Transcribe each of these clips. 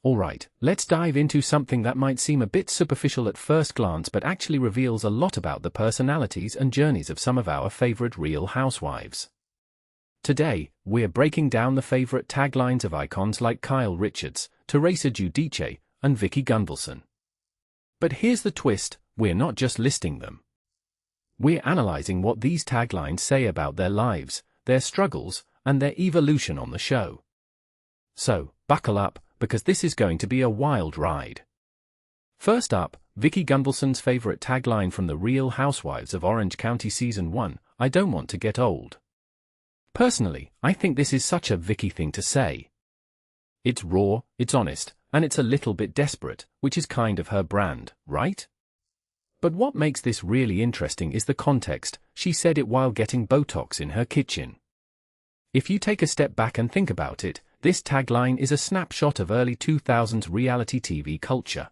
Alright, let's dive into something that might seem a bit superficial at first glance but actually reveals a lot about the personalities and journeys of some of our favorite Real Housewives. Today, we're breaking down the favorite taglines of icons like Kyle Richards, Teresa Giudice, and Vicki Gunvalson. But here's the twist, we're not just listing them. We're analyzing what these taglines say about their lives, their struggles, and their evolution on the show. So, buckle up, because this is going to be a wild ride. First up, Vicki Gunvalson's favorite tagline from the Real Housewives of Orange County Season 1, "I don't want to get old." Personally, I think this is such a Vicki thing to say. It's raw, it's honest, and it's a little bit desperate, which is kind of her brand, right? But what makes this really interesting is the context. She said it while getting Botox in her kitchen. If you take a step back and think about it, this tagline is a snapshot of early 2000s reality TV culture.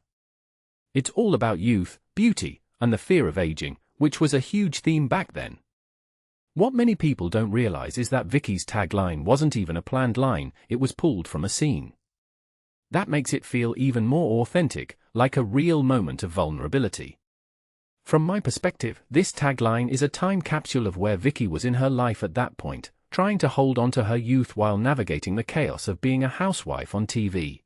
It's all about youth, beauty, and the fear of aging, which was a huge theme back then. What many people don't realize is that Vicki's tagline wasn't even a planned line, it was pulled from a scene. That makes it feel even more authentic, like a real moment of vulnerability. From my perspective, this tagline is a time capsule of where Vicki was in her life at that point, trying to hold on to her youth while navigating the chaos of being a housewife on TV.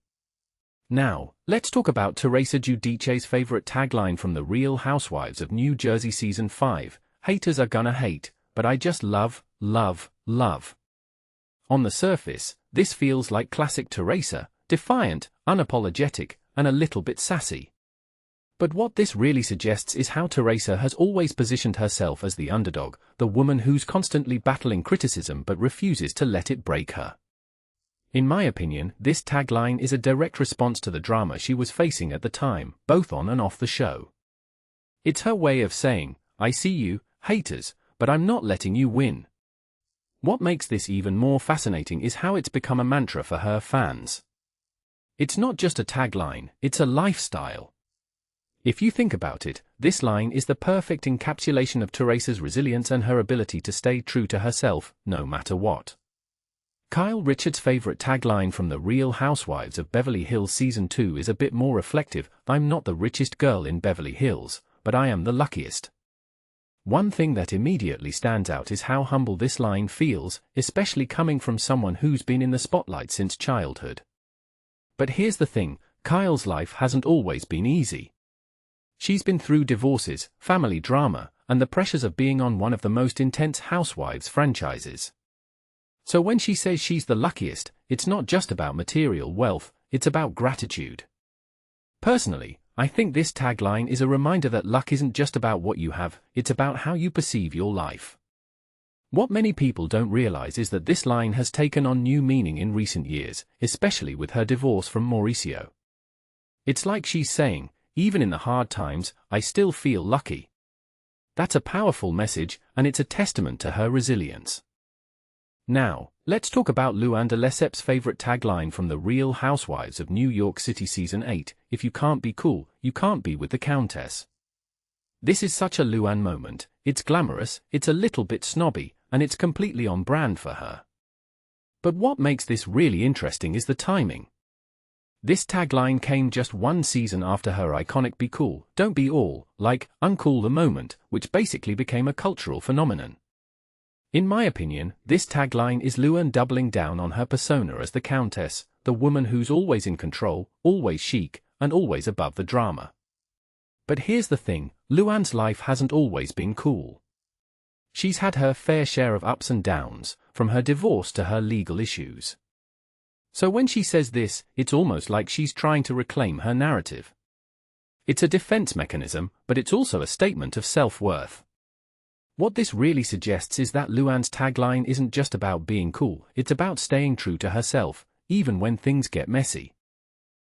Now, let's talk about Teresa Giudice's favorite tagline from the Real Housewives of New Jersey Season 5, "Haters are gonna hate, but I just love, love, love." On the surface, this feels like classic Teresa, defiant, unapologetic, and a little bit sassy. But what this really suggests is how Teresa has always positioned herself as the underdog, the woman who's constantly battling criticism but refuses to let it break her. In my opinion, this tagline is a direct response to the drama she was facing at the time, both on and off the show. It's her way of saying, "I see you, haters, but I'm not letting you win." What makes this even more fascinating is how it's become a mantra for her fans. It's not just a tagline, it's a lifestyle. If you think about it, this line is the perfect encapsulation of Teresa's resilience and her ability to stay true to herself, no matter what. Kyle Richards' favorite tagline from the Real Housewives of Beverly Hills Season 2 is a bit more reflective, "I'm not the richest girl in Beverly Hills, but I am the luckiest." One thing that immediately stands out is how humble this line feels, especially coming from someone who's been in the spotlight since childhood. But here's the thing, Kyle's life hasn't always been easy. She's been through divorces, family drama, and the pressures of being on one of the most intense Housewives franchises. So when she says she's the luckiest, it's not just about material wealth, it's about gratitude. Personally, I think this tagline is a reminder that luck isn't just about what you have, it's about how you perceive your life. What many people don't realize is that this line has taken on new meaning in recent years, especially with her divorce from Mauricio. It's like she's saying, even in the hard times, I still feel lucky. That's a powerful message, and it's a testament to her resilience. Now, let's talk about Luann de Lesseps' favorite tagline from the Real Housewives of New York City Season 8, "If you can't be cool, you can't be with the Countess." This is such a Luann moment, it's glamorous, it's a little bit snobby, and it's completely on brand for her. But what makes this really interesting is the timing. This tagline came just one season after her iconic "Be cool, don't be all, like, uncool the moment," which basically became a cultural phenomenon. In my opinion, this tagline is Luann doubling down on her persona as the Countess, the woman who's always in control, always chic, and always above the drama. But here's the thing, Luann's life hasn't always been cool. She's had her fair share of ups and downs, from her divorce to her legal issues. So when she says this, it's almost like she's trying to reclaim her narrative. It's a defense mechanism, but it's also a statement of self-worth. What this really suggests is that Luann's tagline isn't just about being cool, it's about staying true to herself, even when things get messy.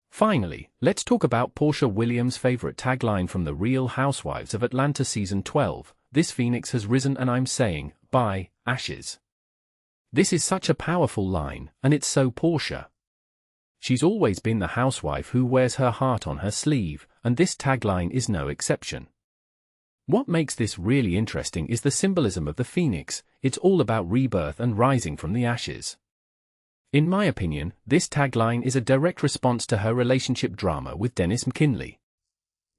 Finally, let's talk about Porsha Williams' favorite tagline from the Real Housewives of Atlanta Season 12, "This phoenix has risen and I'm saying, bye, ashes." This is such a powerful line, and it's so Porsha. She's always been the housewife who wears her heart on her sleeve, and this tagline is no exception. What makes this really interesting is the symbolism of the phoenix, it's all about rebirth and rising from the ashes. In my opinion, this tagline is a direct response to her relationship drama with Dennis McKinley.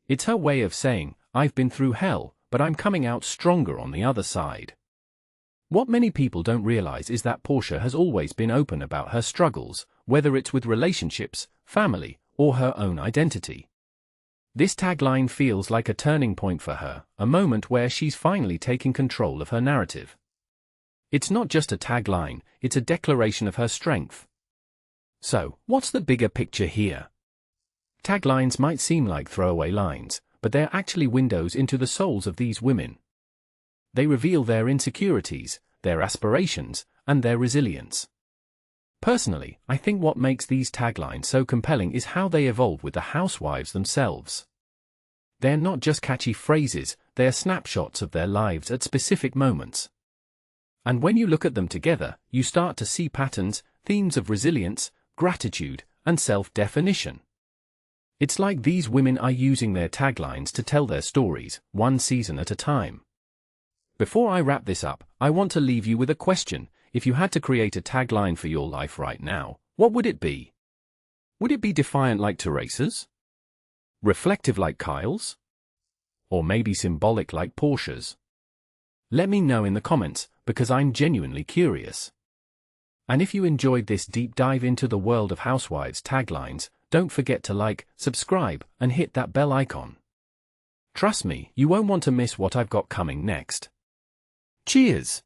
It's her way of saying, "I've been through hell, but I'm coming out stronger on the other side." What many people don't realize is that Porsha has always been open about her struggles, whether it's with relationships, family, or her own identity. This tagline feels like a turning point for her, a moment where she's finally taking control of her narrative. It's not just a tagline, it's a declaration of her strength. So, what's the bigger picture here? Taglines might seem like throwaway lines, but they're actually windows into the souls of these women. They reveal their insecurities, their aspirations, and their resilience. Personally, I think what makes these taglines so compelling is how they evolve with the housewives themselves. They're not just catchy phrases, they're snapshots of their lives at specific moments. And when you look at them together, you start to see patterns, themes of resilience, gratitude, and self-definition. It's like these women are using their taglines to tell their stories, one season at a time. Before I wrap this up, I want to leave you with a question. If you had to create a tagline for your life right now, what would it be? Would it be defiant like Teresa's? Reflective like Kyle's? Or maybe symbolic like Porsha's? Let me know in the comments, because I'm genuinely curious. And if you enjoyed this deep dive into the world of Housewives taglines, don't forget to like, subscribe, and hit that bell icon. Trust me, you won't want to miss what I've got coming next. Cheers!